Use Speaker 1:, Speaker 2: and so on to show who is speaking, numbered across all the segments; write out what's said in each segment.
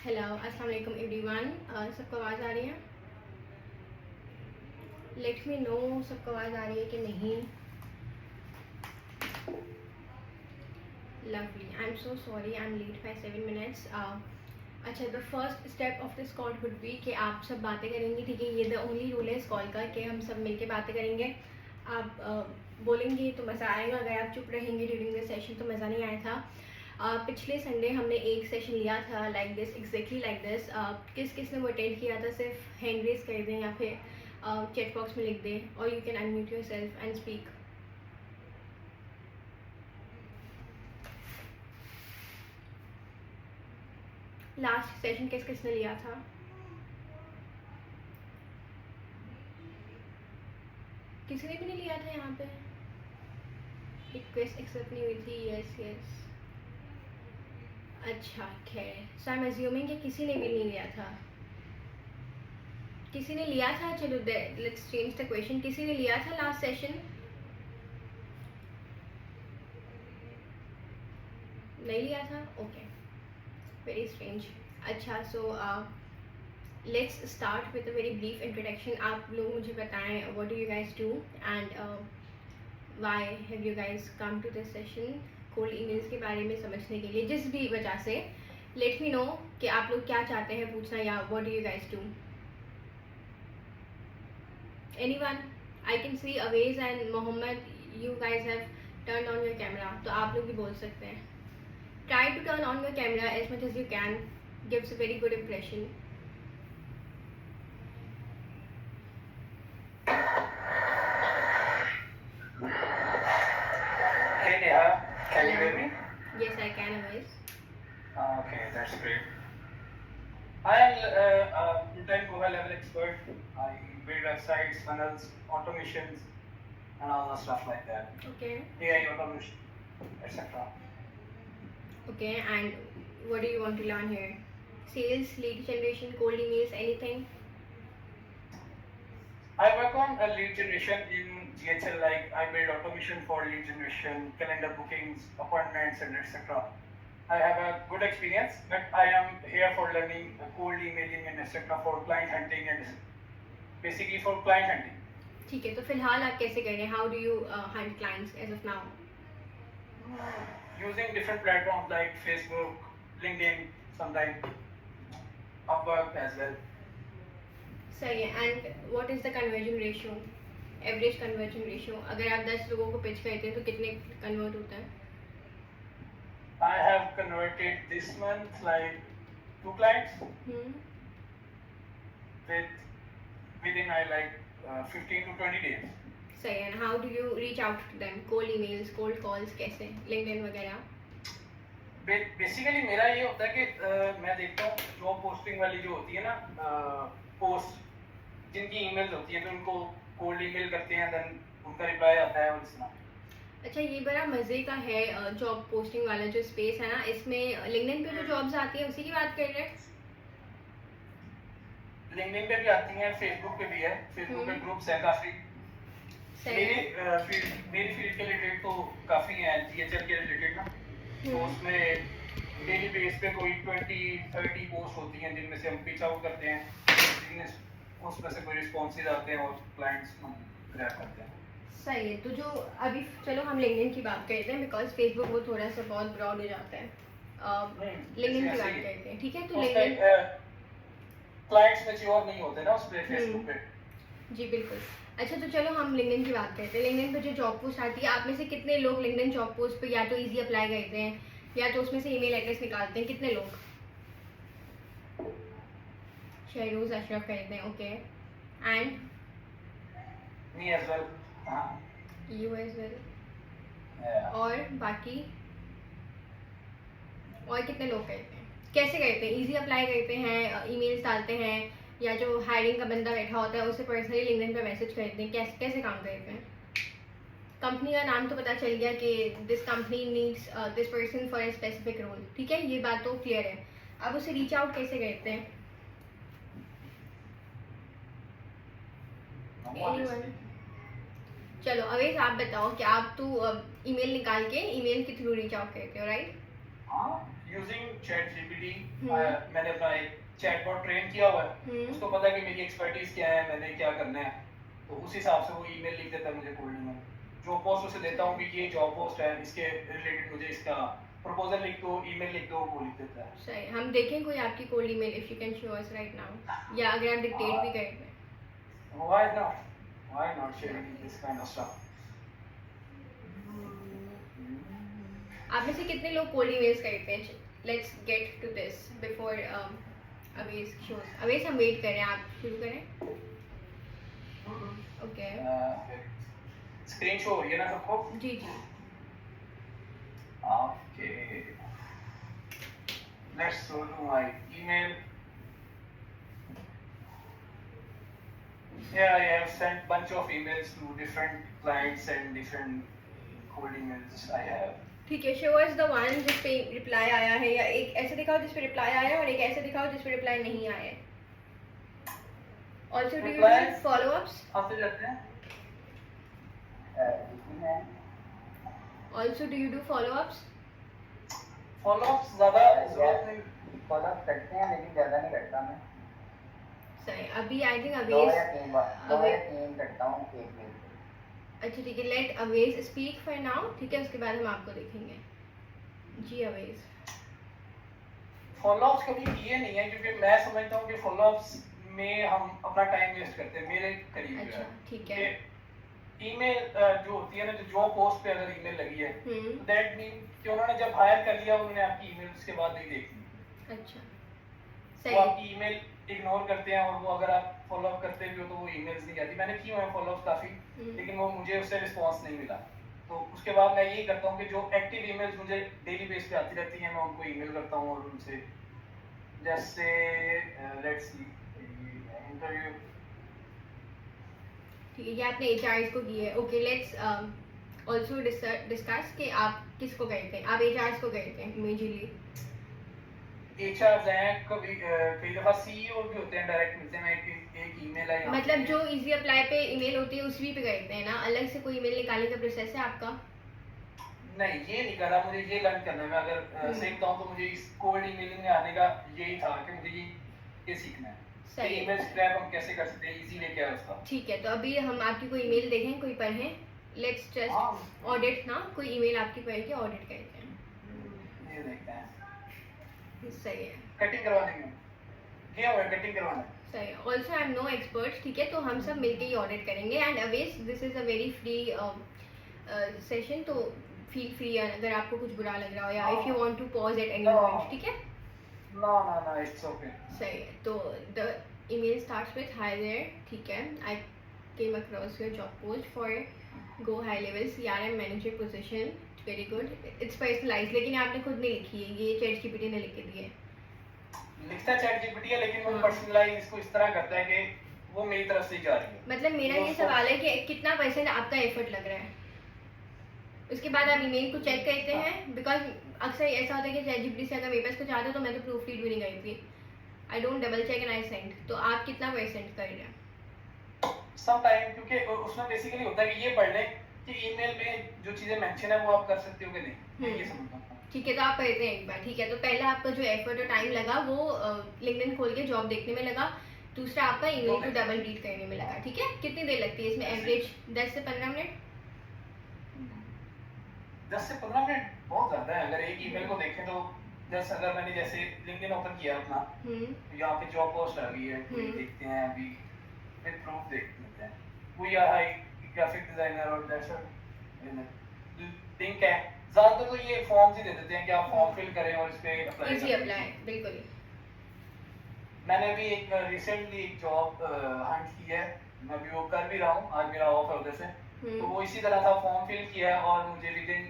Speaker 1: Hello अस्सलाम वालेकुम everyone. सबको आवाज़ आ रही है? लेट मी नो सबको आवाज़ आ रही है कि नहीं। Lovely, I am so sorry, I am late by 7 minutes. अच्छा, the first step of this call would be कि आप सब बातें करेंगे, ठीक है? ये द ओनली रूल है इस कॉल का कि हम सब मिलके बातें करेंगे। आप बोलेंगे तो मज़ा आएगा, अगर आप चुप रहेंगे ड्यूरिंग द सेशन तो मज़ा नहीं आया था। पिछले संडे हमने एक सेशन लिया था like this, exactly like this. किस किस ने वो अटेंड किया था सिर्फ हैंड रेज कर दें या फिर चैट बॉक्स में लिख दें, और you can unmute your self and speak. Last session किस किस ने लिया था? किसी ने भी नहीं लिया था यहाँ पे? रिक्वेस्ट एक्सेप्ट नहीं हुई थी। यस यस, अच्छा खैर, सो आई एम अज्यूमिंग कि किसी ने भी नहीं लिया था। किसी ने लिया था? चलो लेट्स चेंज द क्वेश्चन। किसी ने लिया था लास्ट सेशन? नहीं लिया था? Okay, very strange. अच्छा, so let's start with a very brief introduction. आप लोग मुझे बताएं what do you guys do and why have you guys come to this session. Cold emails के बारे में समझने के लिए, जिस भी वजह से, लेट मी नो कि आप लोग क्या चाहते हैं पूछना, या what do you guys do. Anyone? I can see Awez and Mohammad, you guys have turn on your camera, तो आप लोग भी बोल सकते हैं। Try to turn on your camera as much as you can, gives a very good impression.
Speaker 2: Hey Neha, can you hear me?
Speaker 1: Yes, I can always.
Speaker 2: Okay, that's great. I am full-time Koha level expert. I build websites, funnels, automations, and all the stuff like that.
Speaker 1: Okay.
Speaker 2: AI automation, etc.
Speaker 1: Okay, and what do you want to learn here? Sales, lead generation, cold emails, anything?
Speaker 2: I work on a lead generation in GHL, like I build automation for lead generation, calendar bookings, appointments, and etc. I have a good experience, but I am here for learning cold emailing and etc. for client hunting and basically for client hunting.
Speaker 1: ठीक है, तो फिलहाल आप कैसे कर रहे हैं? How do you hunt clients as of now?
Speaker 2: Using different platforms like Facebook, LinkedIn, sometimes Upwork as well.
Speaker 1: सही है। And what is the conversion ratio, average conversion ratio? अगर आप 10 लोगों को पिच करते हैं तो कितने कन्वर्ट होता है?
Speaker 2: I have converted this month like 2 clients within I like 15 to 20 days.
Speaker 1: सही है। How do you reach out to them? Cold emails, cold calls, कैसे? लिंक्डइन वगैरह?
Speaker 2: बेसिकली मेरा ये होता है कि मैं देखता हूँ जॉब पोस्टिंग वाली जो होती है ना, पोस्ट जिनकी ईमेल्स होती है तो उनको कोल्ड ईमेल करते हैं, देन उनका रिप्लाई आता है और इस तरह।
Speaker 1: अच्छा, ये बड़ा मज़े का है जॉब पोस्टिंग वाला जो स्पेस है ना, इसमें लिंक्डइन पे जो जॉब्स आती है उसी की बात कर रहे हैं?
Speaker 2: लिंक्डइन पे भी आती हैं, फेसबुक पे भी है, फेसबुक पे ग्रुप्स हैं काफ़ी। मेरी फील्ड के रिलेटेड तो काफ़ी हैं, जीएचएल के रिलेटेड ना, तो उसमें डेली बेस पे कोई 20-30 पोस्ट होती हैं जिनमें से हम पिच आउट करते हैं, उसमें से कोई रिस्पॉन्सेज आते हैं और क्लाइंट्स हम ग्रैब करते हैं।
Speaker 1: सही है। तो जो अभी चलो हम लिंक्डइन की बात करते हैं, बिकॉज फेसबुक वो थोड़ा सा बहुत ब्रॉड हो जाता है। लिंक्डइन की बात करते हैं, ठीक है? तो लिंक्डइन
Speaker 2: क्लाइंट्स मैच्योर नहीं होते ना उस पे, फेसबुक पे।
Speaker 1: जी बिल्कुल। अच्छा, तो चलो हम लिंक्डइन की बात करते हैं। लिंक्डइन पे जो जॉब पोस्ट आती है, आप में से कितने लोग लिंक्डइन जॉब पोस्ट पे या तो इजी अप्लाई करते हैं या तो उसमें से ईमेल एड्रेस निकालते हैं? कितने लोग? शहरोज अशरफ करते हैं, okay. And
Speaker 2: me as well.
Speaker 1: You as well. और बाकी और कितने लोग करते हैं? कैसे करते हैं? इजी अप्लाई करते हैं, ईमेल्स डालते हैं, या जो हायरिंग का बंदा बैठा होता है उसे पर्सनली लिंक्डइन पे मैसेज करते हैं? कैसे कैसे काम करते हैं? कंपनी का नाम तो पता चल गया कि this company needs this person for a specific role, ठीक है? ये बात तो क्लियर है। अब उसे रीच आउट कैसे करते हैं? Anyone? चलो अवेश, आप बताओ कि आप तो ईमेल निकाल के ईमेल के थ्रू रीच आउट करते हो, राइट?
Speaker 2: हाँ, यूजिंग चैट जीपीटी
Speaker 1: हम्म।
Speaker 2: मैंने अपना एक चैटबॉट ट्रेन किया हुआ है, उसको पता है कि मेरी एक्सपर्टीज क्या है, मैंने क्या करना है, तो उस हिसाब से वो ईमेल लिख देता है मुझे कोल्ड ईमेल। जो पोस्ट उसे देता हूँ कि ये जॉब पोस्ट है, इसके रिलेटेड मुझे इसका प्रपोजल लिख दो, ईमेल लिख दो, वो लिख देता है।
Speaker 1: सही, हम देखें कोई आपकी cold email if you can show us right now, या अगर आप डिक्टेट भी करें।
Speaker 2: Why not sharing this kind of stuff?
Speaker 1: आप में से कितने लोग कोल्ड ईमेल्स करते हैं? Let's get to this before Avesh shows. Avesh हम वेट कर रहे हैं, आप शुरू करें। ओके
Speaker 2: स्क्रीन शो हो रही है ना सबको?
Speaker 1: जी जी।
Speaker 2: Okay. Let's go to my email. Yeah, I have sent bunch of emails to different clients and different cold emails I have.
Speaker 1: ठीक है, शो अस द वन जिस पे रिप्लाई आया है, या एक ऐसे दिखाओ जिस पे रिप्लाई आया है और एक ऐसे दिखाओ जिस पे रिप्लाई नहीं आया है। Also do you do follow ups?
Speaker 2: आते जाते हैं।
Speaker 1: Also do you do follow ups?
Speaker 2: Follow ups ज़्यादा जरूरत नहीं।
Speaker 3: फॉलो अप करते हैं लेकिन ज़्यादा नहीं करता मैं।
Speaker 1: सही, अभी आई थिंक
Speaker 3: दो
Speaker 1: अवेश
Speaker 3: या तीन बार, दो या तीन करता हूँ एक वीक।
Speaker 1: अच्छा ठीक है, let Avesh speak for now, ठीक है, उसके बाद हम आपको देखेंगे। जी अवेश।
Speaker 2: फॉलो अप्स कभी किए नहीं है, क्योंकि मैं समझता हूँ कि फॉलो अप्स में हम अपना टाइम वेस्ट करते हैं, मेरे करीब जो
Speaker 1: अच्छा
Speaker 2: है।
Speaker 1: ठीक है।
Speaker 2: ईमेल जो होती है ना, जो जॉब पोस्ट पे अगर ईमेल लगी है,
Speaker 1: हम्म।
Speaker 2: तो दैट मीन कि उन्होंने जब हायर कर लिया, उन्होंने आपकी ईमेल उसके बाद नहीं देखी।
Speaker 1: अच्छा
Speaker 2: वो
Speaker 1: सही।
Speaker 2: आपकी ईमेल इग्नोर करते हैं, और वो अगर आप फॉलो अप करते भी हो तो वो ईमेल्स नहीं आती। मैंने किए हैं फॉलो अप काफी, लेकिन वो मुझे उससे रिस्पांस नहीं मिला। तो उसके बाद मैं यही करता हूँ कि जो एक्टिव ईमेल्स मुझे डेली बेस पे आती रहती हैं, मैं उनको ईमेल करता हूँ और उनसे, जैसे लेट्स सी इंटरव्यू।
Speaker 1: ठीक है, ये आपने एचआरएस को की है। ओके लेट्स ऑल्सो डिस्कस कि आप किसको कहते हैं। आप एचआरएस को कहते हैं इमीडिएटली?
Speaker 2: एचआरस हैं, कभी कई दफा सीईओ भी होते हैं, डायरेक्ट मिलते हैं। एक ईमेल है,
Speaker 1: मतलब जो इजी अप्लाई पे ईमेल होती है उसी पे करते हैं ना, अलग से कोई ईमेल निकालने का प्रोसेस है आपका?
Speaker 2: नहीं, ये नहीं करा, मुझे ये लर्न करना है। मैं अगर सही बताऊं तो मुझे इस कोल्ड ईमेलिंग में आने का यही था कि मुझे ये सीखना है।
Speaker 1: सही है।
Speaker 2: ईमेल स्क्रैप हम कैसे कर सकते हैं, इजी वे क्या है उसका।
Speaker 1: ठीक है, तो अभी हम आपकी कोई ईमेल देखें, कोई पढ़ें। लेट्स जस्ट ऑडिट ना, कोई ईमेल आपकी पढ़ के ऑडिट करते हैं।
Speaker 2: ये देखते हैं।
Speaker 1: सही है।
Speaker 2: कटिंग करवाने में क्या हुआ, कटिंग करवाना।
Speaker 1: सही है। Also I am no expert, ठीक है, तो हम सब मिलके ही ऑडिट करेंगे। And Avesh this is a very free session, तो फील फ्री अगर आपको कुछ बुरा लग रहा हो, या if you want to pause at any moment, ठीक है?
Speaker 2: No, it's okay.
Speaker 1: सही है। तो the email starts with hi there, ठीक है, I came across your job post for go high level CRM manager position, very good. It's personalised, लेकिन आपने खुद नहीं लिखी है, ये चैट जीपीटी ने लिख के दी है।
Speaker 2: लिखता चैट जीपीटी है, लेकिन वो पर्सनलाइज इसको इस तरह करता है कि वो मेरी तरफ से ही जा रही है।
Speaker 1: मतलब मेरा ये सवाल है कि कितना परसेंट आपका एफर्ट लग रहा है, उसके बाद आप ईमेल को चेक करते हैं। बिकॉज अक्सर ऐसा होता है कि चैट जीपीटी से अगर मेरे पास कुछ आता है तो मैं तो प्रूफ रीड भी नहीं करती, I don't double check and I send. तो आप कितना परसेंट कर रहे हैं?
Speaker 2: सम टाइम, क्योंकि उसमें बेसिकली होता है कि ये पढ़ लें कि ईमेल में जो चीजें मेंशन है वो आप कर सकते हो कि नहीं, ये समझता हूं।
Speaker 1: ठीक है, तो आप करते हैं एक बार, ठीक है। तो पहला आपका जो एफर्ट और टाइम लगा वो लिंक्डइन खोल के जॉब देखने में लगा, दूसरा आपका ईमेल को डबल रीड करने में लगा, ठीक है। कितनी देर लगती है इसमें एवरेज? 10 से 15 मिनट?
Speaker 2: 10 से 15 मिनट बहुत ज्यादा है। अगर एक ईमेल को देखें तो जैसे अगर मैंने जैसे लिंक्डइन ओपन किया अपना, यहाँ पे जॉब पोस्ट आ गई है, कोई देखते हैं, अभी फिर प्रूफ देख लेते हैं। We are high graphic designer और दैट्स लिंक है। ज्यादातर तो ये फॉर्म्स ही दे देते हैं कि आप फॉर्म फिल करें और इस पे अप्लाई
Speaker 1: इजी अप्लाई, बिल्कुल।
Speaker 2: मैंने भी एक रिसेंटली एक जॉब हंट की है, मैं भी वो कर भी रहा हूँ, आज मेरा ऑफ है उधर से। तो वो इसी तरह था, फॉर्म फिल किया और मुझे विद इन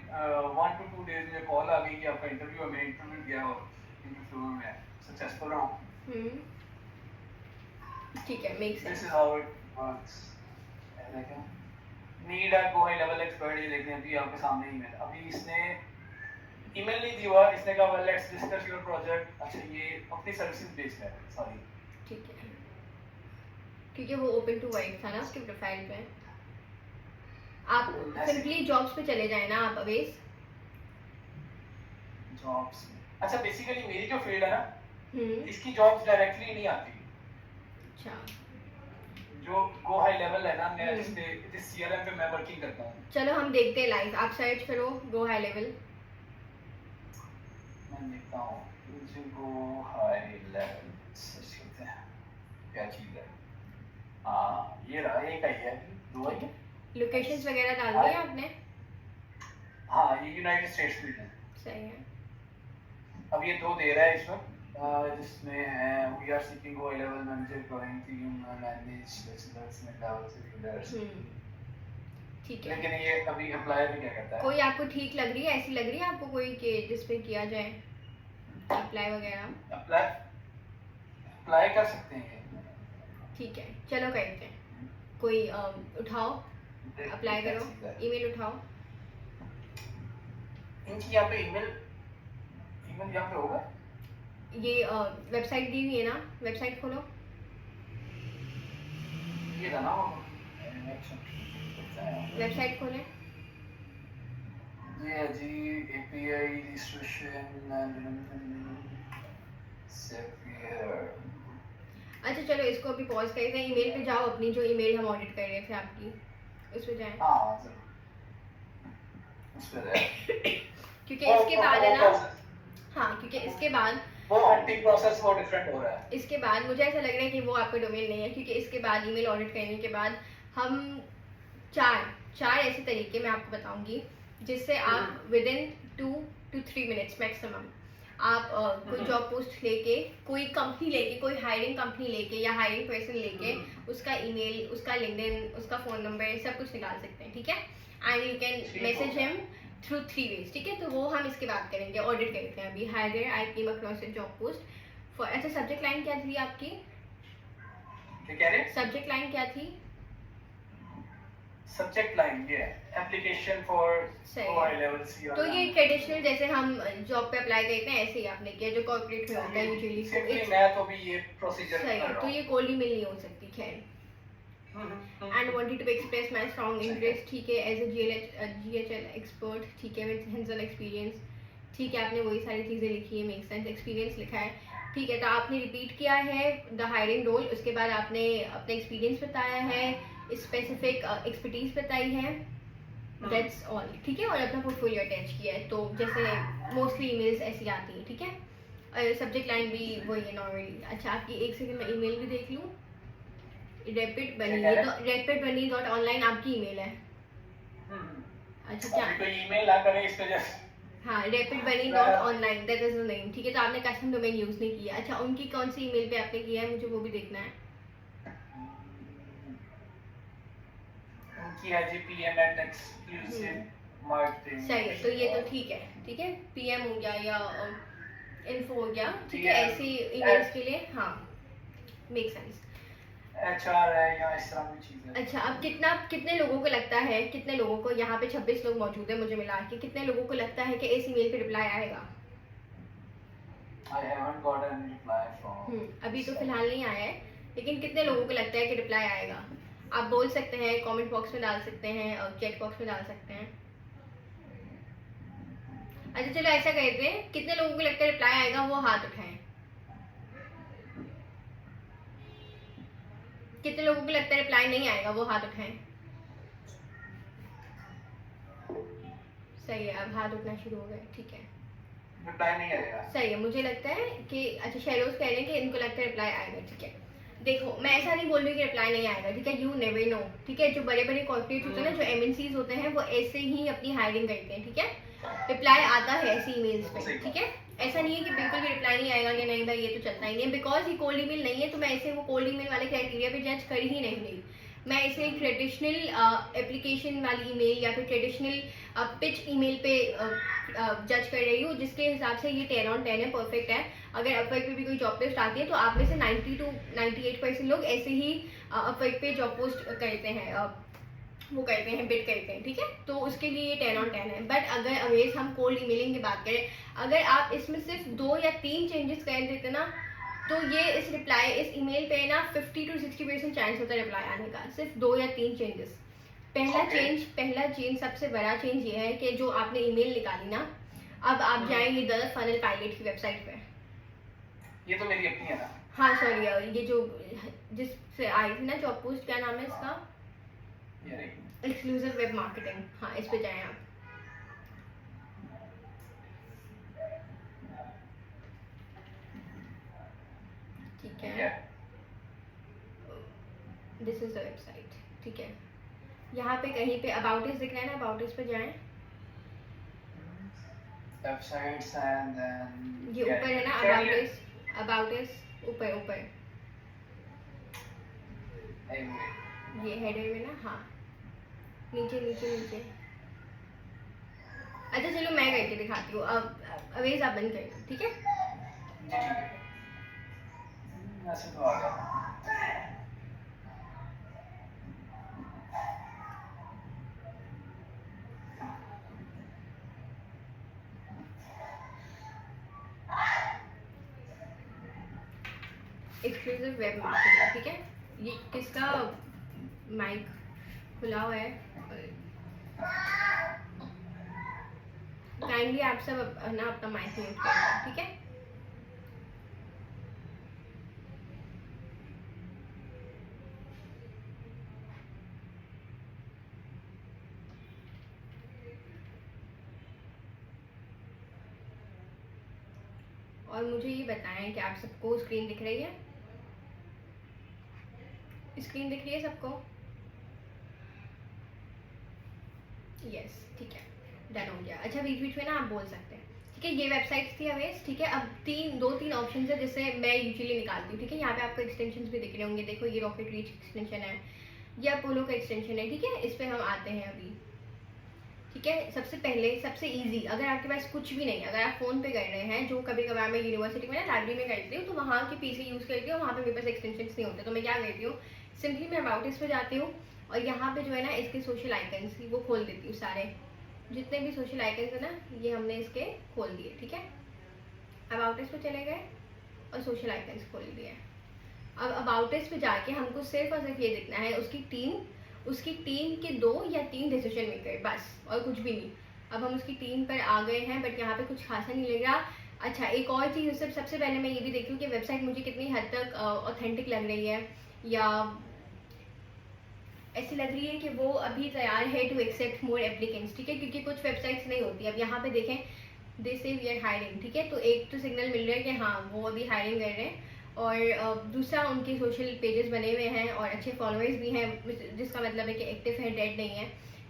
Speaker 2: 1 to 2 डेज में कॉल आ गई कि आपका इंटरव्यू है। मैं इंटरव्यू गया और इंटरव्यू में सक्सेसफुल रहा हूँ।
Speaker 1: ठीक है, make sense.
Speaker 2: This is how it works. Need a go high level expert, ये देखते हैं, अभी आपके सामने ईमेल, अभी इसने ईमेल नहीं दी हुआ, इसने कहा well let's discuss your project. अच्छा, ये अपनी सर्विसेज बेस्ड है, सॉरी।
Speaker 1: ठीक है, क्योंकि वो ओपन टू वर्क था ना उसके प्रोफाइल पे। आप सिंपली जॉब्स पे चले जाए ना आप अवेश।
Speaker 2: जॉब्स, अच्छा बेसिकली मेरी जो फील्ड है ना,
Speaker 1: हम्म,
Speaker 2: इसकी जॉब्स डायरेक्टली नहीं आती।
Speaker 1: अच्छा
Speaker 2: जो गो हाई लेवल है ना, मैं
Speaker 1: हम्म।
Speaker 2: जिस पे जिस सीआरएम पे मैं वर्किंग करता हूँ,
Speaker 1: चलो हम देखते हैं लाइव, आप सर्च करो गो हाई लेवल।
Speaker 2: मैं देखता हूँ जो गो हाई लेवल सर्च करते हैं क्या चीज़ है। हाँ ये रहा, एक आई है, दो आई
Speaker 1: ठीक
Speaker 2: है।
Speaker 1: है, लोकेशंस वगैरह डाल दिए आपने?
Speaker 2: हाँ ये यूनाइटेड स्टेट्स में है।
Speaker 1: सही है।
Speaker 2: अब ये दो दे रहा है इसमें, जिसमें है we are seeking go level manager growing team manage business में लेवल्स लीडर्स।
Speaker 1: ठीक है,
Speaker 2: लेकिन ये अभी अप्लायर भी क्या करता है?
Speaker 1: कोई आपको ठीक लग रही है, ऐसी लग रही है आपको कोई कि जिस पे किया जाए अप्लाई वगैरह?
Speaker 2: अप्लाई अप्लाई कर सकते हैं।
Speaker 1: ठीक है, चलो करते हैं। कोई उठाओ, अप्लाई करो, ईमेल उठाओ।
Speaker 2: इनकी यहाँ पे ईमेल ईमेल यहाँ पे होगा।
Speaker 1: ये वेबसाइट दी हुई है ना, वेबसाइट खोलो।
Speaker 2: ये था ना
Speaker 1: वेबसाइट खोलें।
Speaker 2: ये है जी एपीआई रजिस्ट्रेशन
Speaker 1: अच्छा चलो इसको अभी पॉज करते हैं, ईमेल पे जाओ अपनी, जो ईमेल हम ऑडिट कर रहे थे आपकी, उस पे जाएं।
Speaker 2: हाँ उस पे
Speaker 1: क्योंकि इसके बाद है ना, हाँ क्योंकि इसके बाद
Speaker 2: वो हंटिंग प्रोसेस वो डिफरेंट हो रहा है।
Speaker 1: इसके बाद मुझे ऐसा लग रहा है कि वो आपका डोमेन नहीं है, क्योंकि इसके बाद ईमेल ऑडिट करने के बाद हम चार ऐसे तरीके मैं आपको बताऊंगी जिससे आप with in 2 to 3 minutes maximum आप कोई जॉब पोस्ट लेके, कोई कंपनी लेके, कोई हायरिंग कंपनी लेके या हायरिंग पर्सन लेके उसका ईमेल, उसका लिंक्डइन, उसका फ़ोन नंबर सब कुछ निकाल सकते हैं, ठीक है। And you can message him through 3 ways, ठीक है। तो वो हम इसके बाद करेंगे, ऑडिट करते हैं अभी। Here I came across a job post for, अच्छा सब्जेक्ट लाइन क्या थी आपकी?
Speaker 2: क्या कह रहे?
Speaker 1: सब्जेक्ट लाइन क्या थी?
Speaker 2: सब्जेक्ट लाइन ये एप्लीकेशन फॉर हाई लेवल सी।
Speaker 1: तो ये ट्रेडिशनल जैसे हम जॉब पे अप्लाई करते हैं ऐसे ही आपने किया, जो कॉर्पोरेट में होता है यूजुअली।
Speaker 2: सिंपली मैं तो भी ये प्रोसीजर कर
Speaker 1: सही,
Speaker 2: रहा
Speaker 1: तो
Speaker 2: हूं।
Speaker 1: ये कोल्ड ईमेल नहीं हो सकती, खैर। And wanted to express my strong interest, ठीक है, एज ए जीएचएल एक्सपर्ट, ठीक है, विद हैंड्स ऑन एक्सपीरियंस, ठीक है, आपने वही सारी चीज़ें लिखी है, मेक सेंस, एक्सपीरियंस लिखा है, ठीक है। तो आपने रिपीट किया है द हायरिंग रोल, उसके बाद आपने अपना एक्सपीरियंस बताया है, स्पेसिफिक एक्सपर्टीज बताई है, दैट्स ऑल, ठीक है। और अपना पोर्टफोलियो अटैच किया है, तो जैसे मोस्टली ईमेल्स ऐसी आती हैं, ठीक है। और सब्जेक्ट लाइन भी वही है नॉर्मली। अच्छा आपकी एक सेकंड में ईमेल भी देख लूँ। रैपिड बनी डॉट ऑनलाइन आपकी ईमेल है। अच्छा क्या?
Speaker 2: अभी कोई ईमेल ना करे इस पे जस्ट,
Speaker 1: हाँ, रैपिड बनी dot online, that is the name, ठीक है। तो आपने कस्टम डोमेन यूज नहीं किया। अच्छा उनकी कौन सी ईमेल पे आपने किया है, मुझे वो भी देखना है।
Speaker 2: उनकी है जी पीएम एट एक्सक्लूसिव मार्केटिंग।
Speaker 1: सही है, तो ये तो ठीक है, ठीक है। पीएम हो गया या इन्फो हो गया, ठीक है, ऐसी ईमेल्स के लिए, हाँ मेक सेंस।
Speaker 2: एचआर है या इस तरह की चीजें।
Speaker 1: अच्छा अब कितने लोगों को लगता है, कितने लोगों को, यहाँ पे 26 लोग मौजूद है मुझे मिला के, कितने लोगों को लगता है कि इस ईमेल पे रिप्लाई आएगा?
Speaker 2: I haven't got any reply from
Speaker 1: अभी तो फिलहाल नहीं आया है, लेकिन कितने लोगों को लगता है कि रिप्लाई आएगा? आप बोल सकते हैं, कमेंट बॉक्स में डाल सकते हैं और चैट बॉक्स में डाल सकते हैं। अच्छा चलो ऐसा करते हैं, कितने लोगों को लगता है रिप्लाई आएगा वो हाथ उठाएं। कितने लोगों को लगता है रिप्लाई नहीं आएगा वो हाथ उठाएं। सही है, अब हाथ उठना शुरू हो गए, ठीक है,
Speaker 2: रिप्लाई नहीं आएगा।
Speaker 1: सही है। मुझे लगता है कि अच्छा शैलोज कह रहे हैं कि इनको लगता है रिप्लाई आएगा, ठीक है। देखो मैं ऐसा नहीं बोल रही कि रिप्लाई नहीं आएगा, ठीक है, यू नेवर नो, ठीक है। जो बड़े बड़े कॉर्पोरेट होते हैं ना, जो एमएनसीज होते हैं, वो ऐसे ही अपनी हायरिंग करते हैं, ठीक है। रिप्लाई आता है ऐसी ईमेल्स पे, ठीक है। ऐसा नहीं है कि बिल्कुल भी रिप्लाई नहीं आएगा कि नहीं भाई ये तो चलता ही नहीं है, बिकॉज ये कोल्ड ईमेल नहीं है, तो मैं ऐसे वो कोल्ड ईमेल वाले क्राइटेरिया पे जज कर ही नहीं रही। मैं इसे एक ट्रेडिशनल एप्लीकेशन वाली ईमेल या फिर ट्रेडिशनल पिच ईमेल पे जज कर रही हूँ, जिसके हिसाब से ये 10 on 10 है, परफेक्ट है। अगर अपवर्क पे भी कोई जॉब पोस्ट आती है तो आप में से 90 to 98% लोग ऐसे ही अपवर्क पे जॉब पोस्ट करते हैं, वो करते हैं, बिड करते हैं, ठीक है। तो उसके लिए ये 10 on 10 है। बट अगर अवेज हम कोल्ड ईमेलिंग की बात करें, अगर आप इसमें सिर्फ 2 या 3 चेंजेस कर देते ना, तो ये इस ईमेल पे ना 50 to 60% चांस होता है रिप्लाई आने का, सिर्फ 2 या 3 चेंजेस। पहला चेंज सबसे बड़ा चेंज ये है कि जो आपने ईमेल निकाली ना, अब आप जाएंगे द फनल पायलट की वेबसाइट पे।
Speaker 2: ये तो मेरी अपनी है ना।
Speaker 1: हाँ सॉरी, ये जो जिससे आई थी ना जॉब पोस्ट, क्या नाम है इसका,
Speaker 2: ये रही।
Speaker 1: एक्सक्लूसिव वेब मार्केटिंग, हाँ इस पे जाएं आप। ठीक है, दिस इज द वेबसाइट। ठीक है, यहाँ पे कहीं पे अबाउट इस दिख रहा है ना, अबाउट इस पे जाएं।
Speaker 2: वेबसाइट्स एंड देन
Speaker 1: ये ऊपर है ना अबाउट इस ऊपर ऊपर ये हेडर में ना, हाँ नीचे नीचे नीचे। अच्छा चलो मैं करके दिखाती हूँ, अब अवेज आप बंद कर, ठीक है।
Speaker 2: जी ठीक है, ऐसे तो आ गया।
Speaker 1: एक्सक्लूसिव वेब मार्केटिंग, ठीक है। ये किसका माइक खुला हुआ है, काइंडली आप सब ना अपना माइक म्यूट करें, ठीक है। और मुझे ये बताएं कि आप सबको स्क्रीन दिख रही है, स्क्रीन दिख रही है सबको? यस, ठीक है, डन हो गया। अच्छा बीच बीच में ना आप बोल सकते हैं, ठीक है। ये वेबसाइट्स थी अवेज, ठीक है। अब दो तीन ऑप्शन है जिससे मैं यूजुअली निकालती हूँ, ठीक है। यहाँ पे आपको एक्सटेंशन भी दिख रहे होंगे, देखो ये रॉकेट रीच एक्सटेंशन है, ये अपोलो का एक्सटेंशन है, ठीक है। इस पर हम आते हैं अभी, ठीक है। सबसे पहले सबसे इजी, अगर आपके पास कुछ भी नहीं, अगर आप फ़ोन पे कर रहे हैं, जो कभी कभार मैं यूनिवर्सिटी में ना लाइब्रेरी में करती हूँ, तो वहाँ की पीसी यूज़ करती हूँ, वहाँ पे मेरे पास एक्सटेंशन नहीं होते, तो मैं क्या करती हूँ, सिंपली मैं अबाउट इस पे जाती हूँ और यहाँ पे जो है ना इसके सोशल आइकन्स वो खोल देती हूँ, सारे जितने भी सोशल आइकन्स है ना ये हमने इसके खोल दिए, ठीक है। अबाउट इस पे चले गए और सोशल आइकन्स खोल दिए। अब अबाउट इस पे जाके हमको सिर्फ और सिर्फ ये देखना है उसकी टीम के 2 या 3 डिसीजन मेकर, बस, और कुछ भी नहीं। अब हम उसकी टीम पर आ गए हैं, बट यहाँ पे कुछ खासा नहीं लग रहा। अच्छा एक और चीज़, सबसे पहले मैं ये भी देखती हूँ कि वेबसाइट मुझे कितनी हद तक ऑथेंटिक लग रही है, या ऐसी लग रही है कि वो अभी तैयार है टू एक्सेप्ट मोर एप्लीकेंट्स, ठीक है। क्योंकि कुछ वेबसाइट्स नहीं होती। अब यहाँ पे देखें, दे से वी आर हायरिंग, ठीक है। तो एक तो सिग्नल मिल रहा है कि हाँ वो अभी हायरिंग कर रहे हैं, और दूसरा उनके सोशल पेजेस बने हुए हैं और अच्छे फॉलोअर्स भी हैं, जिसका मतलब है कि एक्टिव है, डेड नहीं है,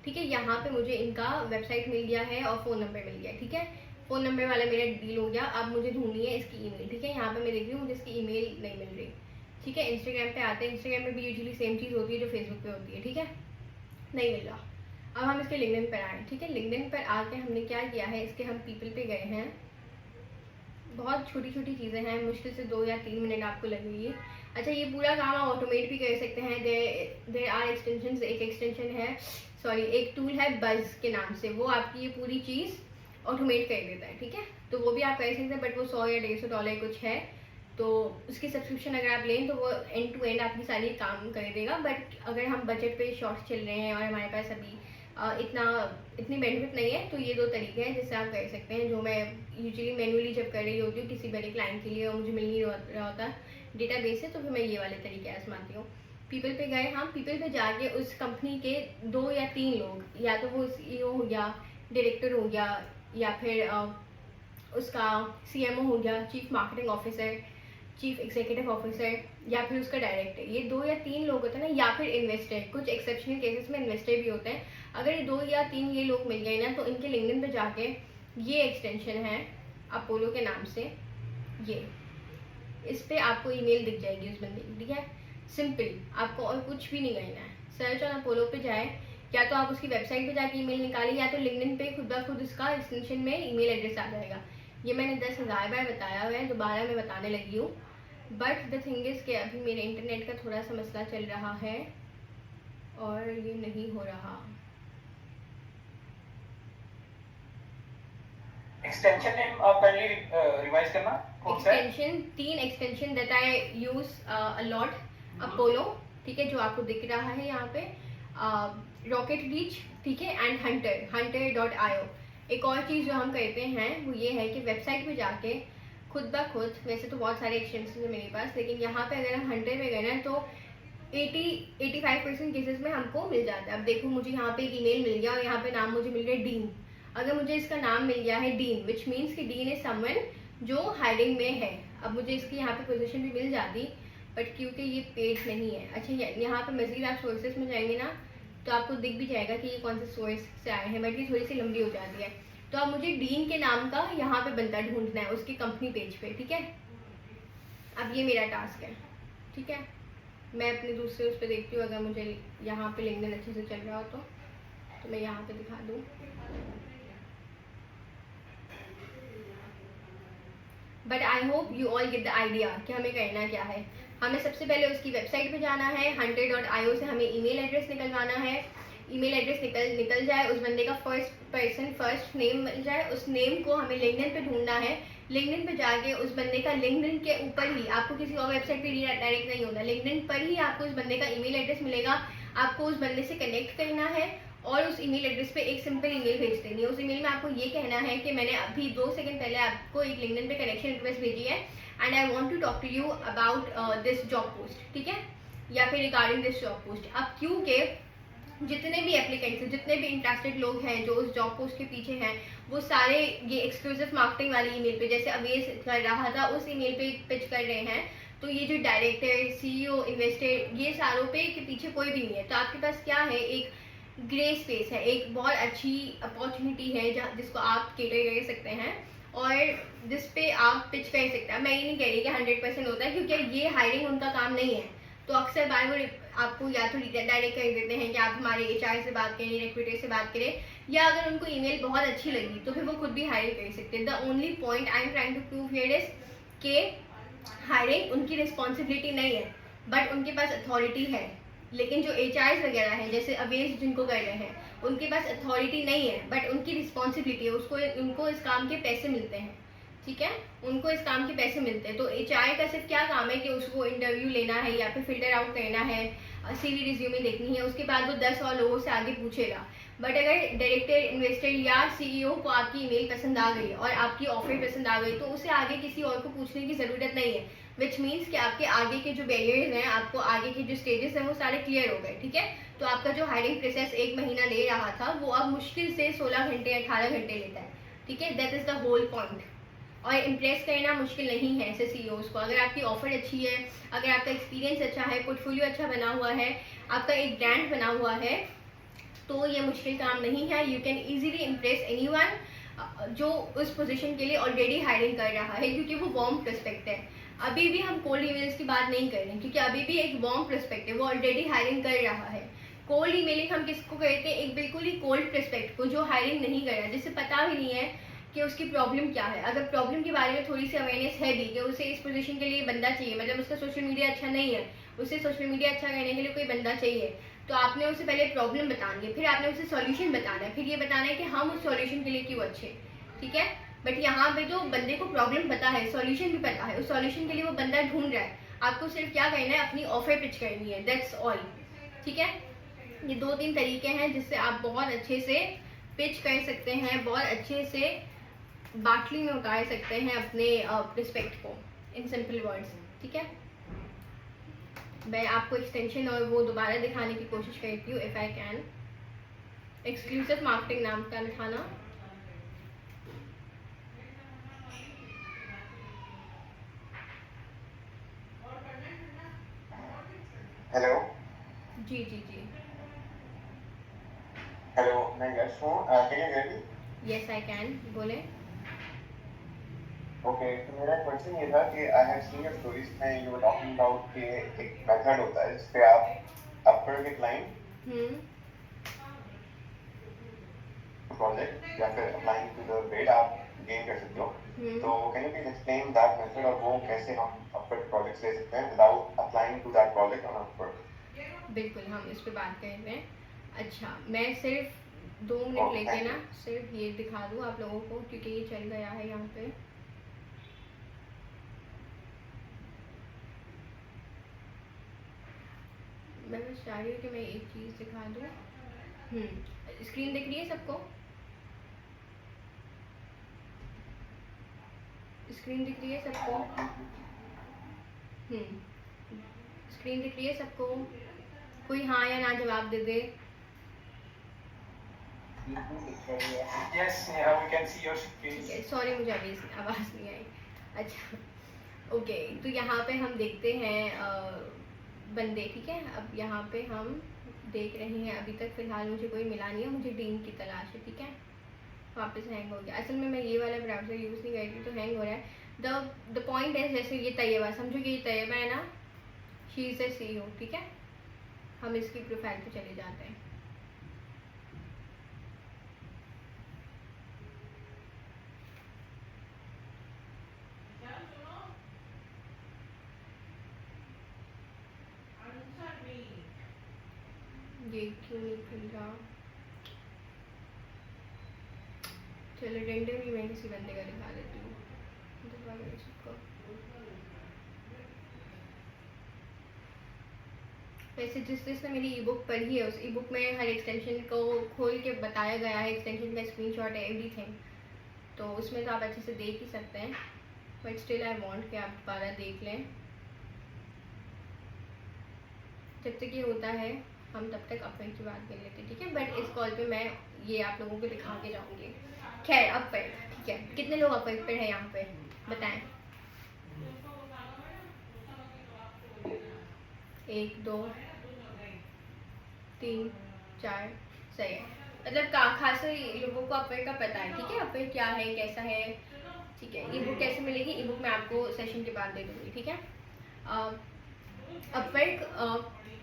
Speaker 1: ठीक है। यहाँ पे मुझे इनका वेबसाइट मिल गया है और फ़ोन नंबर मिल गया, ठीक है। फ़ोन नंबर वाला मेरा डील हो गया। अब मुझे ढूंढनी है इसकी ईमेल, ठीक है। यहाँ पे मैं देख रही हूँ मुझे इसकी ईमेल नहीं मिल रही, ठीक है। इंस्टाग्राम पे आते हैं, इंस्टाग्राम में भी यूजुअली सेम चीज़ होती है जो फेसबुक पे होती है, ठीक है। नहीं मिल रहा। अब हम इसके लिंक्डइन पर आए, ठीक है। लिंक्डइन पर आके हमने क्या किया है, इसके हम पीपल पे गए हैं। बहुत छोटी छोटी चीज़ें हैं, मुश्किल से 2 या 3 मिनट आपको लगेगी। अच्छा ये पूरा काम आप ऑटोमेट भी कर सकते हैं। देर आर एक्सटेंशन, एक एक्सटेंशन है, सॉरी एक टूल है बज के नाम से, वो आपकी ये पूरी चीज़ ऑटोमेट कर देता है, ठीक है। तो वो भी आप कर सकते हैं, बट वो $100 या $150 कुछ है, तो उसकी सब्सक्रिप्शन अगर आप लें तो वो एंड टू एंड आपकी सारी काम कर देगा। बट अगर हम बजट पे शॉर्ट चल रहे हैं और हमारे पास अभी इतनी बेनिफिट नहीं है, तो ये 2 तरीके हैं जिससे आप कर सकते हैं, जो मैं यूजुअली मैनुअली जब कर रही होती हूँ किसी बड़े क्लाइंट के लिए और मुझे मिल नहीं रहा होता डेटाबेस से, तो फिर मैं ये वाले तरीके आजमाती हूँ। पीपल पे गए हम, पीपल पे जाके उस कंपनी के 2 या 3 लोग, या तो वो CEO हो गया, डायरेक्टर हो गया, या फिर उसका CMO हो गया, chief marketing officer, chief executive officer, या फिर उसका डायरेक्टर, ये 2 या 3 लोग होते हैं ना, या फिर इन्वेस्टर, कुछ एक्सेप्शनल केसेस में इन्वेस्टर भी होते हैं। अगर ये 2 या 3 ये लोग मिल गए ना, तो इनके लिंक्डइन पे जाके ये एक्सटेंशन है अपोलो के नाम से, ये इस पे आपको ईमेल दिख जाएगी उस बंदे की, ठीक है। सिंपल, आपको और कुछ भी नहीं करना है। सर्च ऑन अपोलो पे जाए, या तो आप उसकी वेबसाइट पे जाके ईमेल निकालें, या तो लिंक्डइन पे खुद ब खुद इसका एक्सटेंशन में ईमेल एड्रेस आ जाएगा। ये मैंने 10,000 बार बताया हुआ है, दोबारा मैं बताने लगी हूँ। बट द थिंग इज़ कि अभी मेरे इंटरनेट का थोड़ा सा मसला चल रहा है और ये नहीं हो रहा।
Speaker 2: एक्सटेंशन नेम आप पहले रिवाइज करना, कौन सा है?
Speaker 1: Extension 3 extension that I use a lot, Apollo, ठीक है, जो आपको दिख रहा है यहाँ पे, रॉकेट रीच, ठीक है, एंड hunter.io। एक और चीज़ जो हम करते हैं वो ये है कि वेबसाइट पे जाके खुद ब खुद, वैसे तो बहुत सारे एक्सटेंशन है मेरे पास, लेकिन यहाँ पे अगर हम 100 में गए ना तो 85% केसेस में हमको मिल जाता है। अब देखो मुझे यहाँ पे एक ईमेल मिल गया और यहाँ पे नाम मुझे मिल गया डीन। अगर मुझे इसका नाम मिल गया है डीन, विच मीन्स कि डीन इज समवन जो हायरिंग में है। अब मुझे इसकी यहाँ पे पोजीशन भी मिल जाती, बट क्योंकि ये पेड नहीं है। अच्छा, यहाँ पे मजीद आप सोर्सेस में जाएंगे ना तो आपको दिख भी जाएगा कि ये कौन से सोर्स से आए हैं, बट ये थोड़ी सी लंबी हो जाती है। तो अब मुझे डीन के नाम का यहाँ पे बंदा ढूंढना है उसकी कंपनी पेज पे, ठीक है। अब ये मेरा टास्क है, ठीक है। मैं अपने दूसरे उस पर देखती हूँ, अगर मुझे यहाँ पे लिंक्डइन अच्छे से चल रहा हो तो मैं यहाँ पे दिखा दूँ। But I hope you all get the idea कि हमें करना क्या है। हमें सबसे पहले उसकी वेबसाइट पे जाना है, hunter.io से हमें ईमेल एड्रेस निकलवाना है। ईमेल एड्रेस निकल जाए, उस बंदे का फर्स्ट नेम मिल जाए, उस नेम को हमें लिंक्डइन पे ढूंढना है। लिंक्डइन पे जाके उस बंदे का लिंक्डइन के ऊपर ही, आपको किसी और वेबसाइट पे डायरेक्ट नहीं होना, लिंक्डइन पर ही आपको उस बंदे का ईमेल एड्रेस मिलेगा। आपको उस बंदे से कनेक्ट करना है और उस ईमेल एड्रेस पे एक सिंपल ईमेल भेज देनी है। उस ईमेल में आपको ये कहना है कि मैंने अभी 2 सेकंड पहले आपको एक लिंक्डइन पे कनेक्शन रिक्वेस्ट भेजी है and I want to talk to you about this job post, ठीक है, या फिर रिगार्डिंग दिस जॉब पोस्ट। अब क्योंकि जितने भी एप्लीकेंट्स हैं, जितने भी इंटरेस्टेड लोग हैं जो उस जॉब पोस्ट के पीछे हैं, वो सारे ये एक्सक्लूसिव मार्केटिंग वाली ईमेल पे, जैसे अवेज कर रहा था उस ईमेल पे पिच कर रहे हैं। तो ये जो डायरेक्टर, सीईओ, इन्वेस्टर, ये सारों पे के पीछे कोई भी नहीं है। तो आपके पास क्या है, एक ग्रे स्पेस है, एक बहुत अच्छी अपॉर्चुनिटी है जिसको आप केटर कर सकते हैं और जिस पे आप पिच कर सकते हैं। मैं ये नहीं कह रही कि 100% होता है, क्योंकि ये हायरिंग उनका काम नहीं है। तो अक्सर बार वो आपको या तो डायरेक्ट कर देते हैं कि आप हमारे एचआर से बात करें, रिक्रूटर से बात करें, या अगर उनको ईमेल बहुत अच्छी लगी तो फिर वो खुद भी हायर कर सकते हैं। The only point I am trying to prove here is के हायरिंग उनकी रिस्पॉन्सिबिलिटी नहीं है, बट उनके पास अथॉरिटी है। लेकिन जो एचआर वगैरह हैं, जैसे अवेज जिनको कर रहे हैं, उनके पास अथॉरिटी नहीं है, बट उनकी रिस्पॉन्सिबिलिटी है। उनको इस काम के पैसे मिलते हैं, ठीक है, उनको इस काम के पैसे मिलते हैं। तो एचआर का सिर्फ क्या काम है कि उसको इंटरव्यू लेना है या फिर फिल्टर आउट करना है, सीवी रिज्यूमे देखनी है, उसके बाद वो 10 और लोगों से आगे पूछेगा। बट अगर डायरेक्टर, इन्वेस्टर या सीईओ को आपकी ईमेल पसंद आ गई और आपकी ऑफर पसंद आ गई तो उसे आगे किसी और को पूछने की ज़रूरत नहीं है। विच मीन्स कि आपके आगे के जो बैरियर्स हैं, आपको आगे के जो स्टेजेस हैं वो सारे क्लियर हो गए, ठीक है। तो आपका जो हायरिंग प्रोसेस 1 महीना ले रहा था वो अब मुश्किल से 16 घंटे 18 घंटे लेता है, ठीक है। That is the whole point. और इम्प्रेस करना मुश्किल नहीं है ऐसे सीईओज को। अगर आपकी ऑफर अच्छी है, अगर आपका एक्सपीरियंस अच्छा है, पोर्टफोलियो अच्छा बना हुआ है, आपका एक ब्रांड बना हुआ है, तो ये मुश्किल काम नहीं है। You can easily impress anyone जो उस पोजीशन के लिए ऑलरेडी हायरिंग कर रहा है, क्योंकि वो वार्म प्रोस्पेक्ट है। अभी भी हम कोल्ड ईमेल्स की बात नहीं कर रहे हैं, क्योंकि अभी भी एक वार्म प्रोस्पेक्ट है, वो ऑलरेडी हायरिंग कर रहा है। कोल्ड ईमेलिंग हम किसको करते हैं, एक बिल्कुल ही कोल्ड प्रोस्पेक्ट को जो हायरिंग नहीं कर रहा, जिसे पता भी नहीं है कि उसकी प्रॉब्लम क्या है। अगर प्रॉब्लम के बारे में थोड़ी सी अवेयरनेस है भी कि उसे इस पोजीशन के लिए बंदा चाहिए, मतलब उसका सोशल मीडिया अच्छा नहीं है, उसे सोशल मीडिया अच्छा करने के लिए कोई बंदा चाहिए, तो आपने उसे पहले प्रॉब्लम बतानी है, फिर आपने उसे सॉल्यूशन बताना है, फिर ये बताना है कि हम उस सॉल्यूशन के लिए क्यों अच्छे, ठीक है। बट यहाँ पे तो बंदे को प्रॉब्लम पता है, सॉल्यूशन भी पता है, उस सॉल्यूशन के लिए वो बंदा ढूंढ रहा है। आपको सिर्फ क्या करना है, अपनी ऑफर पिच करनी है, दैट्स ऑल, ठीक है। ये 2-3 तरीके हैं जिससे आप बहुत अच्छे से पिच कर सकते हैं, बहुत अच्छे से बाटली में उतार सकते हैं अपने रिस्पेक्ट को, इन सिंपल वर्ड्स, ठीक है। मैं आपको एक्सटेंशन और वो दोबारा दिखाने की कोशिश करती हूँ, if I can. Exclusive marketing नाम का था ना।
Speaker 3: हेलो
Speaker 1: जी जी जी,
Speaker 3: हेलो, मैं यश हूँ। Can you hear me?
Speaker 1: Yes I can, बोले।
Speaker 3: ओके, तो मेरा क्वेश्चन ये था कि I have seen your stories में यू वर टॉकिंग अबाउट कि एक मेथड होता है जिस पे आप अपवर्क के क्लाइंट प्रोजेक्ट या फिर अप्लाइंग टू द बेड आप गेन कर सकते हो। तो can you please explain that method और वो कैसे हम अपवर्क प्रोजेक्ट्स ले सकते हैं without applying to that project on Upwork?
Speaker 1: बिल्कुल, हम इस पे बात कर रहे हैं। अच्छा, मैं सिर्फ 2 मिनट लेके ना सिर्फ ये दिखा दूँ आप लोगों को, क्योंकि ये चल गया है यहाँ पे। मैं बस चाह रही हूँ कि मैं एक चीज़ दिखा दूँ। स्क्रीन दिख रही है सबको? स्क्रीन दिख रही है सबको? स्क्रीन दिख रही है सबको? कोई हाँ या ना जवाब दे दे।
Speaker 2: Yes, Neha, we can see your screen.
Speaker 1: Sorry मुझे अभी आवाज़ नहीं आई। अच्छा ओके, तो यहाँ पे हम देखते हैं बंदे, ठीक है। अब यहाँ पे हम देख रहे हैं, अभी तक फ़िलहाल मुझे कोई मिला नहीं है, मुझे डीन की तलाश है, ठीक है। वापस हैंग हो गया। असल में मैं ये वाला ब्राउज़र यूज़ नहीं कर रही तो हैंग हो रहा है। द पॉइंट है, जैसे ये तैयबा, समझो कि ये तैयबा है ना, शी इज़ ए CEO, ठीक है। हम इसकी प्रोफाइल पे चले जाते हैं। ये क्यों नहीं खुल रहा? चलो रेंडम ही मैं किसी बंदे का दिखा देती हूँ। वैसे जिसने मेरी ई बुक पढ़ी है, उस ई बुक में हर एक्सटेंशन को खोल के बताया गया है, एक्सटेंशन का स्क्रीनशॉट है, एवरीथिंग। तो उसमें तो आप अच्छे से देख ही सकते हैं, बट स्टिल आई वांट कि आप दोबारा देख लें। जब तक ये होता है हम तब तक अपवेट की बात कर लेते हैं, ठीक है। बट इस कॉल पे मैं ये आप लोगों को दिखा के जाऊंगी। खैर अपवेट, ठीक है। कितने लोग अपवेट पे हैं यहाँ पे बताएं? 1 2 3 4, सही है। मतलब खासे लोगों को अपवेट का पता है, ठीक है। अपवेट क्या है, कैसा है, ठीक है। ई बुक कैसे मिलेगी? ई बुक मैं आपको सेशन के बाद दे दूँगी, ठीक है। अपवेट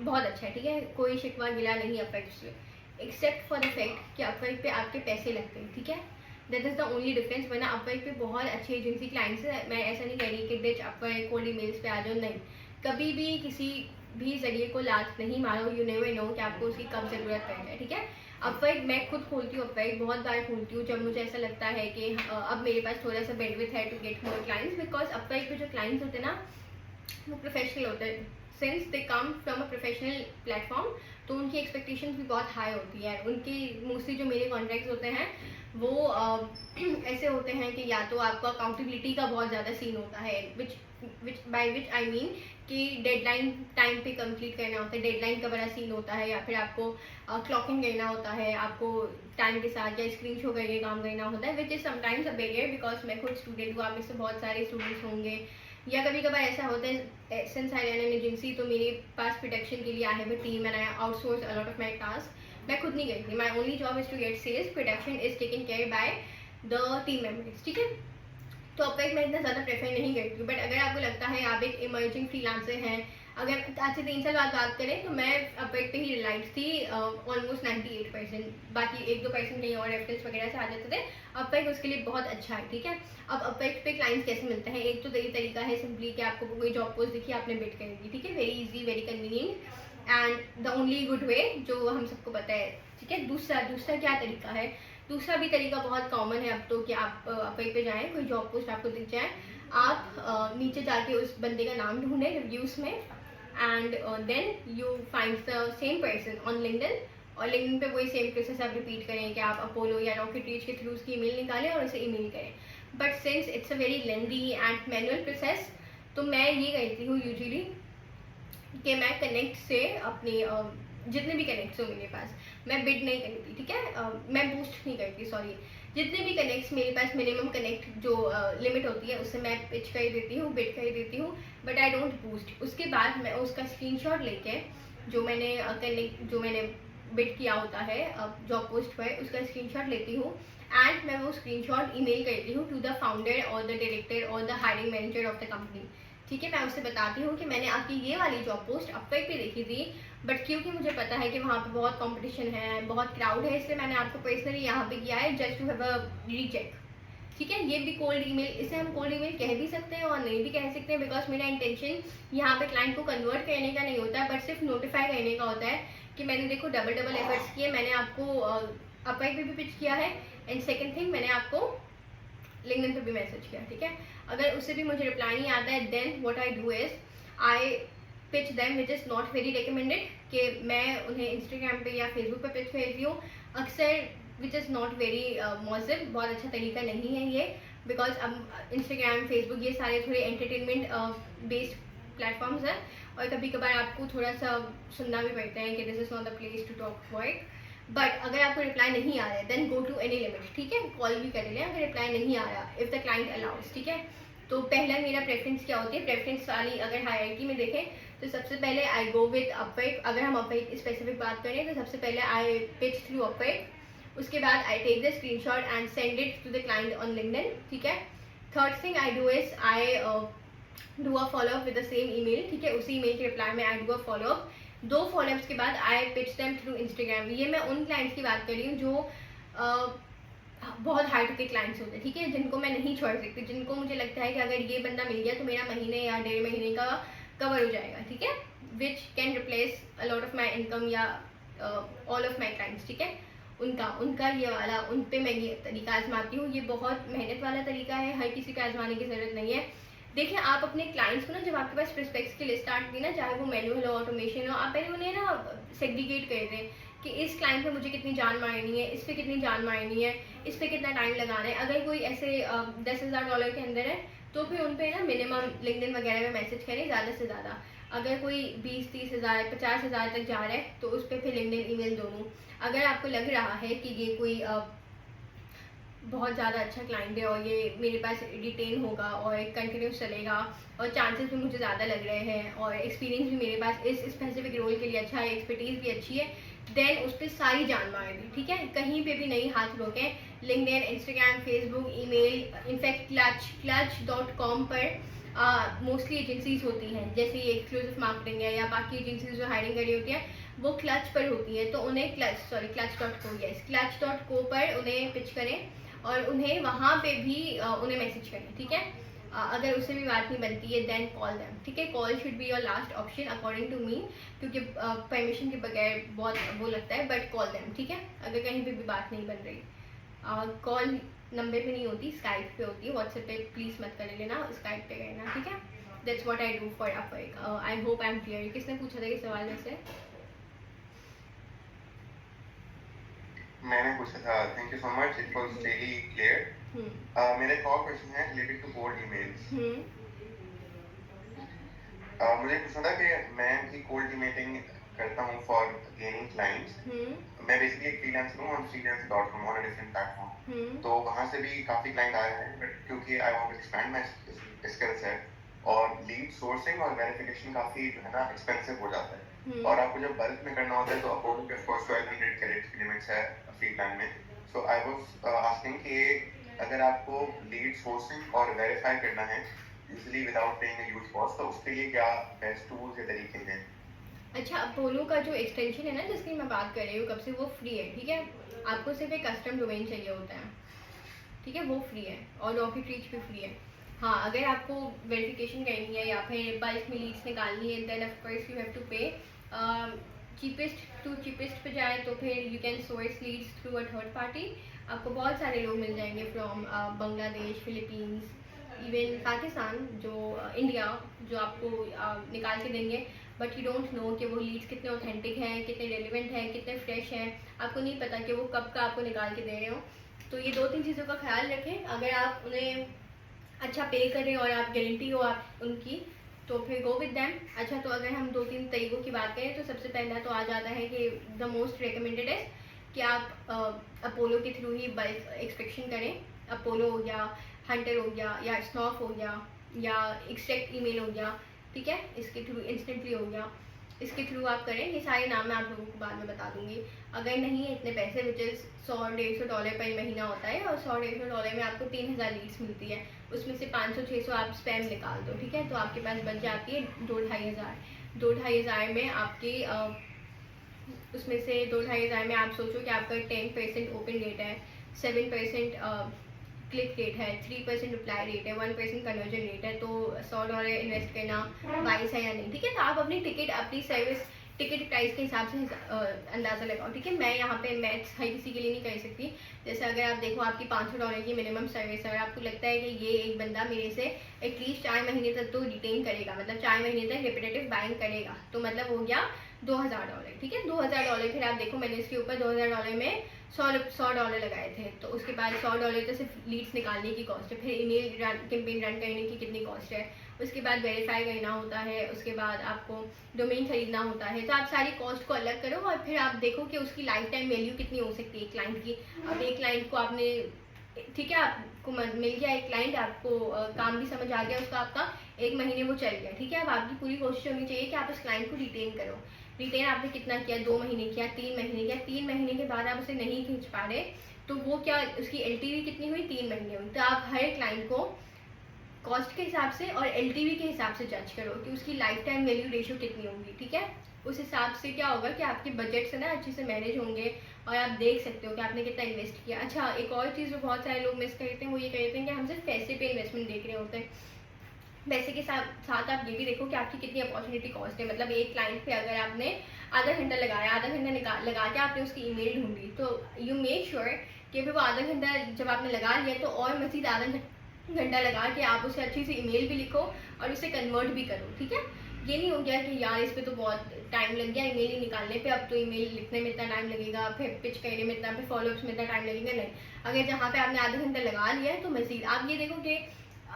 Speaker 1: बहुत अच्छा है, ठीक है। कोई शिकवा गिला नहीं अपवेट से, एक्सेप्ट फॉर द फैक्ट कि अपवेट पे आपके पैसे लगते हैं, ठीक है। That is the only difference. वरना अपवेट पे बहुत अच्छी एजेंसी क्लाइंट्स है। मैं ऐसा नहीं कह रही कि डिच अपवेट कोल्ड ईमेल्स पे आ जाओ, नहीं। कभी भी किसी भी जरिए को लात नहीं मारो, यू नेवर नो कि आपको उसकी कब ज़रूरत पड़ जाए, ठीक है। अपवेट मैं खुद खोलती हूँ, अपवेट बहुत बार खोलती हूँ जब मुझे ऐसा लगता है कि अब मेरे पास थोड़ा सा बेनिफिट है to get more clients. Because अपवेट पे जो क्लाइंट्स होते हैं ना, वो प्रोफेशनल होते हैं। Since they come from a professional platform, तो उनकी एक्सपेक्टेशंस भी बहुत हाई होती है। उनकी मोस्टली जो मेरे कॉन्ट्रैक्ट्स होते हैं वो ऐसे होते हैं कि या तो आपको अकाउंटेबिलिटी का बहुत ज़्यादा सीन होता है, बाय विच आई मीन कि डेडलाइन टाइम पे कंप्लीट करना होता है, डेडलाइन का बड़ा सीन होता है। या फिर आपको क्लॉकिंग करना होता है, आपको टाइम के साथ या स्क्रीन शो करके काम करना होता है, which is sometimes a barrier. Because मैं खुद स्टूडेंट हूँ, आप में से बहुत सारे स्टूडेंट्स होंगे। या कभी कभार ऐसा होता है, since I run an agency, तो मेरे पास प्रोडक्शन के लिए I have a team and I outsource a lot of my task. मैं खुद नहीं करती, my only job is to get sales, production is taken care by the team members, ठीक है। तो अपवेट मैं इतना ज़्यादा प्रेफर नहीं करती हूँ। बट अगर आपको लगता है आप एक इमर्जिंग फ्रीलांसर हैं, अगर आज से 3 साल बाद बात करें तो मैं अपवेट पे ही रिलाइट थी ऑलमोस्ट 98%। बाकी 1-2% कहीं और रेफरेंस वगैरह से आ जाते थे। अपवेट उसके लिए बहुत अच्छा है, ठीक है। अब अपवेट पे क्लाइंट्स कैसे मिलते हैं? एक तो यही तरीका है सिंपली कि आपको कोई जॉब पोस्ट दिखी, आपने बिड करेंगी, ठीक है। Very easy, very convenient and the only good way जो हम सबको पता है, ठीक है। दूसरा क्या तरीका है? दूसरा भी तरीका बहुत कॉमन है अब तो, कि आप अपवेट पे जाएं, कोई जॉब पोस्ट आपको दिख जाए, आप नीचे जाके उस बंदे का नाम ढूंढें रिव्यूज़ में, and then you find the same person on LinkedIn, और लिंक्डइन पे वही सेम प्रोसेस आप रिपीट करें कि आप अपोलो या रॉकेट रीच के थ्रू उसकी ईमेल निकालें और उसे ईमेल करें। But since it's a very lengthy and manual process, तो मैं ये करती हूँ यूजुअली कि मैं कनेक्ट से अपनी जितने भी कनेक्ट्स हो मेरे पास, मैं बिड नहीं करती, ठीक है। मैं बूस्ट नहीं करती, सॉरी। जितने भी कनेक्ट्स मेरे पास, मिनिमम कनेक्ट जो लिमिट होती है उससे मैं पिच कर देती हूँ, बिड कर देती हूँ, बट आई डोंट बूस्ट। उसके बाद मैं उसका स्क्रीनशॉट लेके जो मैंने बिड किया होता है जॉब पोस्ट पर, उसका स्क्रीनशॉट लेती हूँ एंड मैं वो स्क्रीनशॉट ईमेल करती हूँ टू द फाउंडर और द डायरेक्टर और the hiring manager of the company, ठीक है। मैं उससे बताती हूँ कि मैंने आपकी ये वाली जॉब पोस्ट अपवेट पे देखी थी, बट क्योंकि मुझे पता है कि वहाँ पे बहुत कंपटीशन है, बहुत क्राउड है, इसलिए मैंने आपको पर्सनली यहाँ पे किया है just to have a recheck, ठीक है। ये भी कोल्ड ईमेल, इसे हम कोल्ड ईमेल कह भी सकते हैं और नहीं भी कह सकते हैं, बिकॉज मेरा इंटेंशन यहाँ पे क्लाइंट को कन्वर्ट करने का नहीं होता है, बट सिर्फ नोटिफाई करने का होता है कि मैंने देखो डबल एफर्ट्स किए, मैंने आपको अपवेट पे भी पिच किया है, एंड सेकेंड थिंग मैंने आपको लिंक्डइन पे भी मैसेज किया, ठीक है। अगर उससे भी मुझे रिप्लाई नहीं आता है, then what I do is I pitch them which is not very recommended, कि मैं उन्हें इंस्टाग्राम पे या फेसबुक पे पिच करती हूँ अक्सर, विच इज़ नॉट वेरी मॉजिब, बहुत अच्छा तरीका नहीं है ये। बिकॉज अब इंस्टाग्राम, फेसबुक ये सारे थोड़े एंटरटेनमेंट बेस्ड प्लेटफॉर्म्स हैं, और कभी कभार आपको थोड़ा सा सुनना भी पड़ता है कि this is not the place to talk about. But अगर आपको रिप्लाई नहीं आ रहा है then go to any limit, ठीक है, कॉल भी कर लें अगर रिप्लाई नहीं आ रहा, इफ़ द क्लाइंट अलाउज, ठीक है। तो पहला मेरा प्रेफरेंस क्या होती है, प्रेफरेंस वाली अगर हायरार्की में देखें तो सबसे पहले आई गो विद अपवर्क। अगर हम अपवर्क स्पेसिफिक बात करें तो सबसे पहले आई पिच थ्रू अपवर्क, उसके बाद I take the screenshot and send it to the client on LinkedIn, ठीक है। Third thing I do is I do a follow up with the same email, ठीक है, उसी ईमेल के रिप्लाई में I do a follow up. 2 follow ups के बाद I pitch them through Instagram. ये मैं उन क्लाइंट्स की बात कर रही हूँ जो बहुत हाई टिकट क्लाइंट्स होते हैं, ठीक है, जिनको मैं नहीं छोड़ सकती, जिनको मुझे लगता है कि अगर ये बंदा मिल गया तो मेरा महीने या 1.5 महीने का कवर हो जाएगा, ठीक है, which can replace a lot of my income या ऑल ऑफ माई क्लाइंट्स, ठीक है। उनका ये वाला, उन पे मैं ये तरीका आजमाती हूँ। ये बहुत मेहनत वाला तरीका है, हर किसी को आजमाने की ज़रूरत नहीं है। देखिए, आप अपने क्लाइंट्स को ना, जब आपके पास प्रोस्पेक्ट्स की लिस्ट आती है ना, चाहे वो मैनुअल हो, ऑटोमेशन हो, आप पहले उन्हें ना सेग्रीगेट कर दें कि इस क्लाइंट पे मुझे कितनी जान मारनी है, इस पे कितनी जान मारनी है, इस पे कितना टाइम लगाना है। अगर कोई ऐसे $10,000 के अंदर है तो फिर उन पे ना मिनिमम लिंक्डइन वगैरह में मैसेज करें ज़्यादा से ज़्यादा। अगर कोई 20-30 हज़ार 50 हज़ार तक जा रहा है तो उस पर फिर लिंक्डइन ईमेल दोनों। अगर आपको लग रहा है कि ये कोई बहुत ज़्यादा अच्छा क्लाइंट है और ये मेरे पास रिटेन होगा और कंटिन्यूस चलेगा और चांसेस भी मुझे ज़्यादा लग रहे हैं और एक्सपीरियंस भी मेरे पास इस स्पेसिफिक रोल के लिए अच्छा है, एक्सपर्टीज़ भी अच्छी है, देन उस पर सारी जान मार दी, ठीक है। कहीं पे भी नहीं हाथ रोकें। LinkedIn, Instagram, Facebook, email, in fact clutch.com पर मोस्टली एजेंसीज होती हैं, जैसे ये एक्सक्लूसिव मार्केटिंग है या बाकी एजेंसीज जो हायरिंग करी होती है वो क्लच पर होती है, तो उन्हें clutch.co पर उन्हें पिच करें और उन्हें वहाँ पे भी उन्हें मैसेज करें, ठीक है। अगर उससे भी बात नहीं बनती है देन कॉल देम, ठीक है। Call should be your last option according to me, क्योंकि परमिशन के बगैर बहुत वो लगता है, बट कॉल देम, ठीक है, अगर कहीं पे भी बात नहीं बन रही। कॉल नंबर पे नहीं होती, स्काइप पे होती है, व्हाट्सएप पे प्लीज़ मत कर लेना, स्काइप पे करना, ठीक है। That's what I do for Upwork. I hope I am clear. किसने पूछा था ये सवाल में से?
Speaker 3: मैंने पूछा था। Thank you so much, it was really clear. मेरा एक और क्वेश्चन है रिलेटेड टू कोल्ड ईमेल्स। मुझे पूछना था कि मैं भी कोल्ड ईमेलिंग करता हूँ फॉर गेनिंग क्लाइंट्स। मैं बेसिकली एक फ्रीलांसर हूँ on freelancer.com on a different platform. तो वहाँ से भी काफ़ी क्लाइंट आए हैं, बट क्योंकि I want to expand my skill set और लीड सोर्सिंग और वेरिफिकेशन काफ़ी जो है ना एक्सपेंसिव हो जाता है, और आपको जब बल्क में करना होता है तो अपोलो के ऑफ कोर्स 1200 कैरेट्स की लिमिट्स है फ्री प्लान में। सो आई वाज आस्किंग कि अगर आपको लीड सोर्सिंग और वेरीफाई करना है usually without paying a huge cost, तो उसके लिए क्या बेस्ट टूल्स या तरीके हैं?
Speaker 1: अच्छा, अपोलो का जो एक्सटेंशन है ना जिसकी मैं बात कर रही हूँ कब से, वो फ्री है, ठीक है। आपको सिर्फ एक कस्टम डोमेन चाहिए होता है, ठीक है, वो फ्री है, और रॉकेट रीच भी फ्री है। हाँ, अगर आपको वेरिफिकेशन करनी है या फिर बल्क में लीड्स निकालनी है then of course you have to pay. Cheapest पे जाए तो फिर you can source leads through a third party. आपको बहुत सारे लोग मिल जाएंगे from Bangladesh, Philippines, even Pakistan, जो इंडिया, जो आपको निकाल के देंगे, बट यू डोंट नो कि वो लीड्स कितने ऑथेंटिक हैं, कितने रेलिवेंट हैं, कितने फ्रेश हैं। आपको नहीं पता कि वो कब का आपको निकाल के दे रहे हो। तो ये 2-3 चीज़ों का ख्याल रखें। अगर आप उन्हें अच्छा पे करें और आप गारंटी हो आप उनकी, तो फिर गो विद दैम। अच्छा, तो अगर हम 2-3 तरीकों की बात करें तो सबसे पहला तो आ जाता है कि द मोस्ट रिकमेंडेड है कि आप अपोलो के थ्रू ही बल्क एक्सपेक्शन करें। अपोलो हो गया, हंटर हो गया, या स्नॉफ हो गया, या एक्सट्रैक्ट ईमेल हो गया, ठीक है, इसके थ्रू इंस्टेंटली हो गया, इसके थ्रू आप करें। ये सारे नाम मैं आप लोगों को बाद में बता दूंगी। अगर नहीं है इतने पैसे, विच इज़ $100-150 पर महीना होता है, और $100-150 में आपको 3000 लीड्स मिलती है, उसमें से 500-600 आप स्पैम निकाल दो, ठीक है, तो आपके पास बच जाती है 2-2,500 में आपकी उसमें से 2-2,500 में आप सोचो कि आपका 10% ओपन रेट है, 7% क्लिक रेट है, 3% रिप्लाई रेट है, 1% कन्वर्जन रेट है, तो $100 इन्वेस्ट करना वाइज है या नहीं, ठीक है। तो आप अपनी अपनी सर्विस टिकट प्राइस के हिसाब से अंदाज़ा लगाओ, ठीक है। मैं यहाँ पे मैथ्स हर किसी के लिए नहीं कर सकती। जैसे अगर आप देखो आपकी $500 की मिनिमम सर्विस है और आपको लगता है कि ये एक बंदा मेरे से एटलीस्ट 4 महीने तक तो रिटेन करेगा, मतलब 4 महीने तक रिपीटेटिव बाइंग करेगा, तो मतलब हो गया $2,000, ठीक है। $2,000 फिर आप देखो मैंने इसके ऊपर $2,000 में $100 लगाए थे, तो उसके बाद $100 तो सिर्फ लीड्स निकालने की कॉस्ट है, फिर ईमेल कैंपेन रन करने की कितनी कॉस्ट है, उसके बाद वेरीफाई करना होता है, उसके बाद आपको डोमेन खरीदना होता है। तो आप सारी कॉस्ट को अलग करो और फिर आप देखो कि उसकी लाइफ टाइम वैल्यू कितनी हो सकती है एक क्लाइंट की। अब एक क्लाइंट को आपने, ठीक है, आपको मिल गया एक क्लाइंट, आपको काम भी समझ आ गया उसका, आपका 1 महीने वो चल गया, ठीक है। अब आपकी पूरी कोशिश होनी चाहिए कि आप उस क्लाइंट को रिटेन करो। रिटेन आपने कितना किया, 2 महीने किया, 3 महीने किया, 3 महीने के बाद आप उसे नहीं खींच पा रहे, तो वो क्या, उसकी LTV कितनी हुई, 3 महीने हुई। तो आप हर क्लाइंट को कॉस्ट के हिसाब से और LTV के हिसाब से जज करो कि उसकी लाइफ टाइम वैल्यू रेशियो कितनी होगी, ठीक है। उस हिसाब से क्या होगा कि आपके बजट से ना अच्छे से मैनेज होंगे और आप देख सकते हो कि आपने कितना इन्वेस्ट किया। अच्छा, एक और चीज़ जो बहुत सारे लोग मिस करते हैं वो ये कहते हैं कि हम सिर्फ पैसे पे इन्वेस्टमेंट देख रहे होते हैं। पैसे के साथ आप ये भी देखो कि आपकी कितनी अपॉर्चुनिटी कॉस्ट है। मतलब एक क्लाइंट पे अगर आपने आधा घंटा लगाया, आधा घंटा लगा के आपने उसकी ईमेल ढूंढी, तो यू मेक श्योर कि फिर वो आधा घंटा जब आपने लगा लिया तो और मज़ीद आधा घंटा लगा के आप उसे अच्छी सी ईमेल भी लिखो और उसे कन्वर्ट भी करो, ठीक है। ये नहीं हो गया कि यार इस पर तो बहुत टाइम लग गया ईमेल ही निकालने पे, अब तो ईमेल लिखने में इतना टाइम लगेगा, फिर पिच करने में इतना, फिर फॉलोअप्स में इतना टाइम लगेगा। नहीं, अगर जहाँ पे आपने आधा घंटा लगा लिया है तो मज़ीद आप ये देखो कि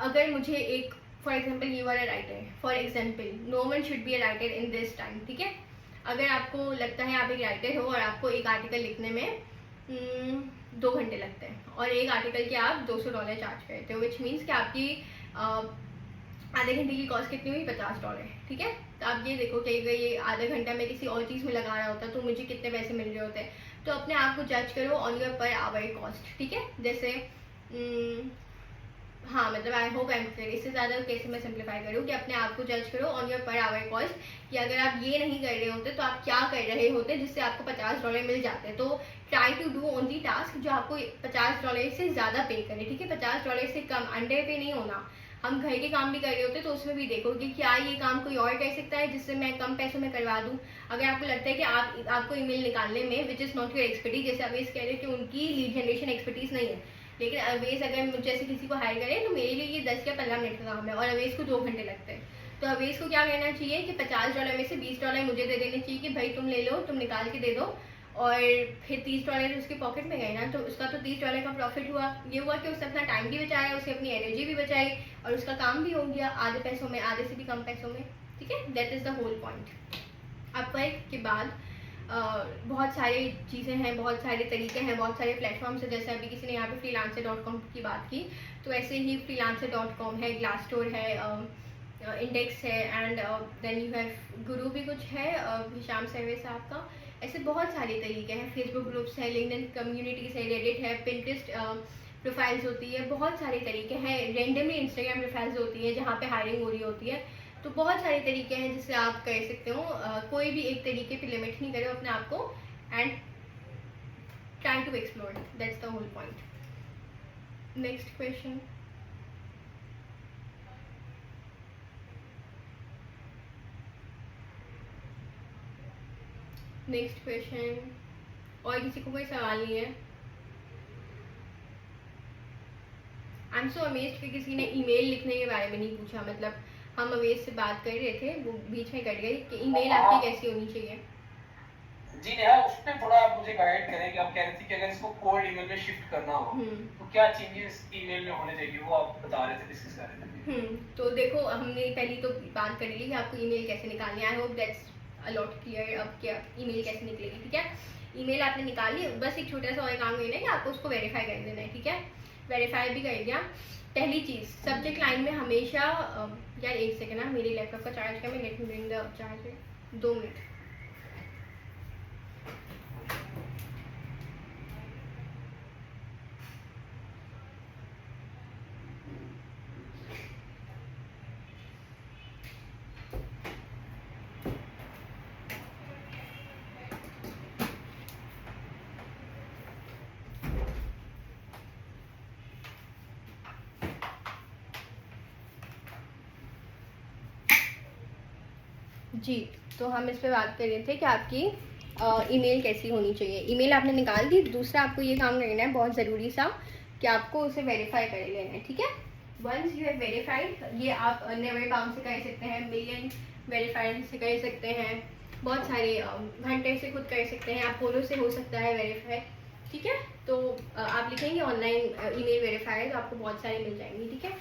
Speaker 1: अगर मुझे एक, for example you are a writer, for example no one should be a writer in this time, ठीक है। अगर आपको लगता है आप एक राइटर हो और आपको एक आर्टिकल लिखने में 2 घंटे लगते हैं और एक आर्टिकल के आप $200 चार्ज करते हो, विच मीन्स कि आपकी आधे घंटे की कॉस्ट कितनी हुई, $50, ठीक है। तो आप ये देखो कि अगर ये आधा घंटा मैं किसी और चीज़ में लगा रहा होता तो मुझे कितने पैसे मिल रहे होते। तो अपने आप को जज करो on your per hour cost, ठीक है। जैसे हाँ, मतलब I hope I am clear. इससे ज़्यादा कैसे मैं सिंप्लीफाई करूँ कि अपने आप को जज करो on your per hour cost, कि अगर आप ये नहीं कर रहे होते तो आप क्या कर रहे होते जिससे आपको $50 मिल जाते। तो try to do only task जो आपको $50 से ज़्यादा पे करे, ठीक है। $50 से कम, अंडर पे नहीं होना। हम घर के काम भी कर रहे होते तो उसमें भी देखो कि क्या ये काम कोई और कर सकता है जिससे मैं कम पैसों में करवा दूँ। अगर आपको लगता है कि आपको ईमेल निकालने में विच इज़ नॉट योर एक्सपर्टीज, जैसे अवेज कह रहे हो कि उनकी लीड जनरेशन एक्सपर्टीज नहीं है, लेकिन अवेज अगर मुझे जैसे किसी को हायर करें तो मेरे लिए ये 10 या 15 मिनट का काम है और अवेज को 2 घंटे लगते हैं। तो अवेज को क्या करना चाहिए कि $50 में से $20 मुझे दे देने चाहिए कि भाई तुम ले लो, तुम निकाल के दे दो, और फिर $30 उसके पॉकेट में गए ना, तो उसका तो $30 का प्रॉफिट हुआ। ये हुआ कि उसने अपना टाइम भी बचाया, उसे अपनी एनर्जी भी बचाई और उसका काम भी हो गया आधे पैसों में, आधे से भी कम पैसों में, ठीक है। That is the whole point. Upwork के बाद बहुत सारी चीज़ें हैं, बहुत सारे तरीके हैं, बहुत सारे प्लेटफॉर्म्स हैं। जैसे अभी किसी ने यहाँ पे freelancer.com की बात की, तो ऐसे ही freelancer.com है, ग्लासडोर है, इंडेक्स है, एंड देन यू हैव गुरु भी कुछ है, हिशाम सर्वे साहब का। ऐसे बहुत सारे तरीके हैं, फेसबुक ग्रुप्स है, लिंक्डइन कम्युनिटीज़ है, रेडिट है, पिंटरेस्ट प्रोफाइल्स होती है, बहुत सारे तरीके हैं। रेंडमली इंस्टाग्राम प्रोफाइल्स होती है जहाँ पे हायरिंग हो रही होती है। तो बहुत सारे तरीके हैं जिससे आप कर सकते हो। कोई भी एक तरीके पे लिमिट नहीं करो अपने आप को, and try to explore, that's the whole point. Next question. Next question, और किसी को कोई सवाल नहीं है? आई एम सो अमेज्ड कि किसी ने ईमेल लिखने के बारे में नहीं पूछा। मतलब हम अवेश से बात कर रहे थे, वो बीच में कट गई कि ईमेल आपकी कैसी होनी चाहिए।
Speaker 2: जी नेहा, उस पे थोड़ा आप मुझे गाइड करें कि आप कह रहे थे कि अगर इसको कोल्ड ईमेल में शिफ्ट करना हो तो क्या चेंजेस ईमेल में होने चाहिए, वो आप बता रहे थे, डिस्कस कर रहे थे।
Speaker 1: तो देखो, हमने पहली तो बात कर ली कि आपको ईमेल कैसे निकालनी है। I hope that's a lot clear अब क्या ईमेल कैसे निकलेगी, ठीक है। ईमेल आपने निकाल ली, बस एक छोटा सा और काम करना है कि आपको उसको वेरीफाई कर देना है, ठीक है। वेरीफाई भी कर दिया। पहली चीज़, सब्जेक्ट लाइन में हमेशा यार एक सेकेंड ना, मेरे लैपटॉप का चार्ज क्या, मैं let me bring the charge, 2 minute. जी, तो हम इस पे बात कर रहे थे कि आपकी ईमेल कैसी होनी चाहिए। ईमेल आपने निकाल दी, दूसरा आपको ये काम करना है बहुत ज़रूरी सा कि आपको उसे वेरीफाई कर लेना है, ठीक है। वंस यू हैव वेरीफाइड, ये आप नेवर बाउंड से कर सकते हैं, मिलियन वेरीफाइड से कर सकते हैं, बहुत सारे घंटे से खुद कर सकते हैं, अपोलो से हो सकता है वेरीफाई, ठीक है। तो आप लिखेंगे ऑनलाइन ईमेल वेरीफाई, तो आपको बहुत सारी मिल जाएंगी, ठीक है।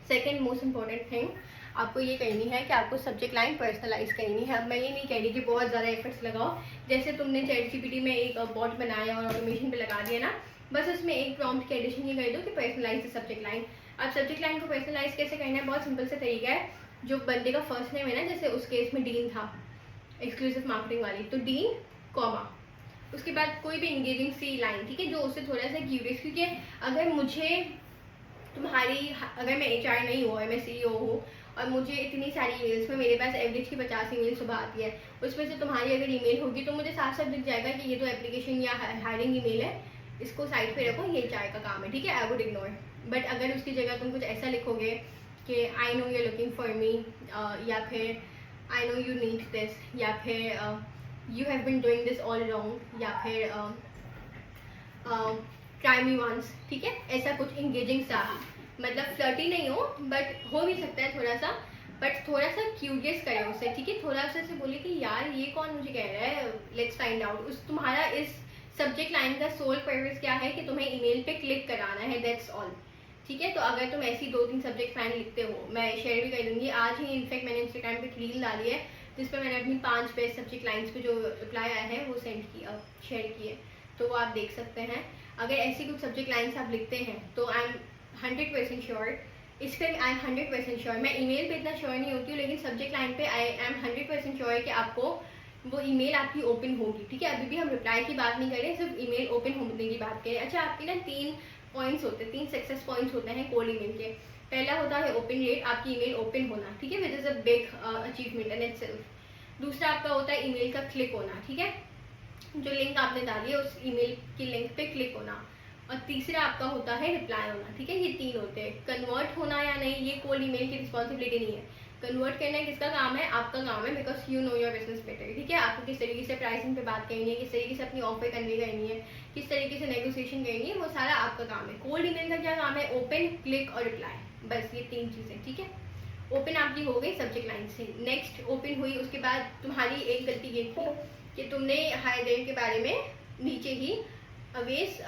Speaker 1: सेकेंड मोस्ट इंपॉर्टेंट थिंग आपको ये करनी है कि आपको सब्जेक्ट लाइन पर्सनलाइज करनी है। अब मैं ये नहीं कह रही कि बहुत ज़्यादा एफर्ट्स लगाओ, जैसे तुमने ChatGPT में एक बॉट बनाया और ऑटोमेशन पे लगा दिया ना, बस उसमें एक प्रॉम्प्ट के एडिशन ये कर दो कि पर्सनलाइज द सब्जेक्ट लाइन। अब सब्जेक्ट लाइन को पर्सनलाइज कैसे करना है, बहुत सिंपल सा तरीका है। जो बंदे का फर्स्ट नेम है ना, जैसे उस केस में डीन था एक्सक्लूसिव मार्केटिंग वाली, तो डीन कॉमा उसके बाद कोई भी इंगेजिंग सी लाइन, ठीक है, जो उससे थोड़ा सा क्यूरियस, क्योंकि अगर मुझे तुम्हारी, अगर मैं HR नहीं हूँ, मैं CEO हूँ और मुझे इतनी सारी ईमेल्स में मेरे पास एवरेज की 50 ईमेल सुबह आती है, उसमें से तुम्हारी अगर ईमेल होगी तो मुझे साफ साफ दिख जाएगा कि ये तो एप्लीकेशन या हायरिंग ईमेल है, इसको साइड पे रखो, ये HR का काम है, ठीक है, आई वुड इग्नोर। बट अगर उसकी जगह तुम कुछ ऐसा लिखोगे कि I know you are looking for me, या फिर I know you need this, या फिर you have been doing this all wrong, या फिर ट्राई मी वंस, ठीक है, ऐसा कुछ इंगेजिंग सा, मतलब फ्लर्टी नहीं हो बट हो भी सकता है थोड़ा सा, बट थोड़ा सा क्यूरियस करे उसे, ठीक है, थोड़ा सा से बोले कि यार ये कौन मुझे कह रहा है, लेट्स फाइंड आउट। उस तुम्हारा इस सब्जेक्ट लाइन का सोल पर्पस क्या है कि तुम्हें ईमेल पे क्लिक कराना है, दैट्स ऑल, ठीक है। तो अगर तुम ऐसी 2-3 सब्जेक्ट लाइन लिखते हो, मैं शेयर भी कर दूंगी, आज ही इनफैक्ट मैंने इंस्टाग्राम पे एक रील डाली है जिस पर मैंने अपनी 5 बेस्ट सब्जेक्ट लाइन्स पे जो रिप्लाई आया है वो सेंड किया, शेयर किए, तो वो आप देख सकते हैं। अगर ऐसी कुछ सब्जेक्ट लाइन्स आप लिखते हैं तो आई एम 100% श्योर, इसका आई एम 100% श्योर, मैं ईमेल पे इतना श्योर नहीं होती हूँ लेकिन सब्जेक्ट लाइन पे आई एम 100% श्योर कि आपको वो ईमेल आपकी ओपन होगी, ठीक है। अभी भी हम रिप्लाई की बात नहीं कर रहे, सिर्फ ईमेल ओपन होने की बात करें। अच्छा, आपके ना 3 पॉइंट्स होते हैं, 3 सक्सेस पॉइंट्स होते हैं कोल्ड ईमेल के। पहला होता है ओपन रेट, आपकी ईमेल ओपन होना, ठीक है, which is a big achievement in itself. दूसरा आपका होता है ईमेल का क्लिक होना, ठीक है, जो लिंक आपने डाली है उस ईमेल की लिंक पे क्लिक होना। और तीसरा आपका होता है रिप्लाई होना, ठीक है, ये 3 होते हैं। कन्वर्ट होना या नहीं ये कोल्ड ईमेल की रिस्पॉन्सिबिलिटी नहीं है, कन्वर्ट करना किसका काम है, आपका काम है, because you know your business better, ठीक है। आपको किस तरीके से प्राइसिंग पे बात करनी है, किस तरीके से अपनी ऑफर कन्वे करनी है, किस तरीके से नेगोशिएशन करनी है, वो सारा आपका काम है। कोल्ड ईमेल का क्या काम है, ओपन, क्लिक और रिप्लाई, बस ये 3 चीज़ें, ठीक है। ओपन आपकी हो गई सब्जेक्ट लाइन से, नेक्स्ट ओपन हुई, उसके बाद तुम्हारी एक गलती ये थी कि तुमने हायर रेट के बारे में नीचे ही अवेस